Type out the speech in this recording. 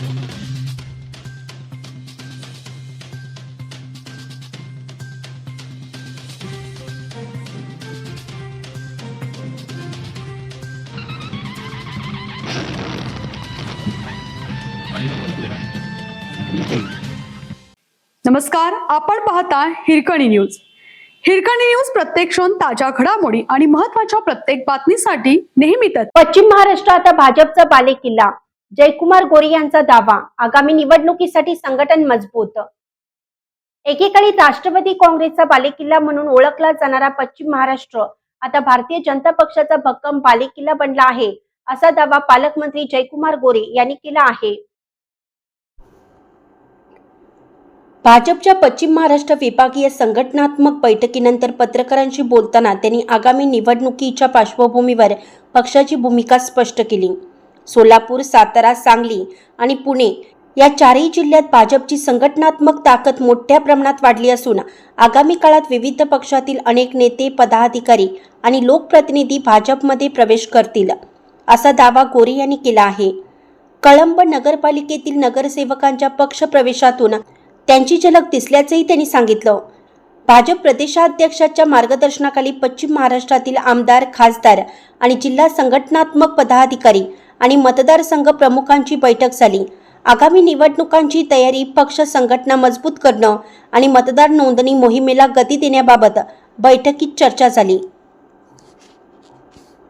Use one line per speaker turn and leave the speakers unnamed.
नमस्कार, आपण पाहता हिरकणी न्यूज. हिरकणी न्यूज प्रत्येक क्षण ताज्या घडामोडी आणि महत्त्वाच्या प्रत्येक बातमीसाठी नेहमीच
पश्चिम महाराष्ट्रात भाजपचा बालेकिल्ला. जयकुमार गोरे यांचा दावा, आगामी निवडणुकीसाठी संघटन मजबूत. एकेकाळी राष्ट्रवादी काँग्रेसचा बालेकिल्ला म्हणून ओळखला जाणारा पश्चिम महाराष्ट्र आता भारतीय जनता पक्षाचा भक्कम बालेकिल्ला बनला आहे, असा दावा पालकमंत्री जयकुमार गोरे यांनी केला आहे. भाजपच्या पश्चिम महाराष्ट्र विभागीय संघटनात्मक बैठकीनंतर पत्रकारांशी बोलताना त्यांनी आगामी निवडणुकीच्या पार्श्वभूमीवर पक्षाची भूमिका स्पष्ट केली. सोलापूर, सातारा, सांगली आणि पुणे या चारही जिल्ह्यात भाजपची संघटनात्मक ताकद मोठ्या प्रमाणात वाढली असून आगामी काळात विविध पक्षातील अनेक नेते, पदाधिकारी आणि लोकप्रतिनिधी भाजपमध्ये प्रवेश करतील, असा दावा गोरे यांनी केला आहे. कळंब नगरपालिकेतील नगरसेवकांच्या पक्ष प्रवेशातून त्यांची झलक दिसल्याचंही त्यांनी सांगितलं. भाजप प्रदेशाध्यक्षाच्या मार्गदर्शनाखाली पश्चिम महाराष्ट्रातील आमदार, खासदार आणि जिल्हा संघटनात्मक पदाधिकारी आणि मतदारसंघ प्रमुखांची बैठक झाली. आगामी निवडणुकांची तयारी, पक्ष संघटना मजबूत करणं आणि मतदार नोंदणी मोहिमेला गती देण्याबाबत बैठकीत चर्चा झाली.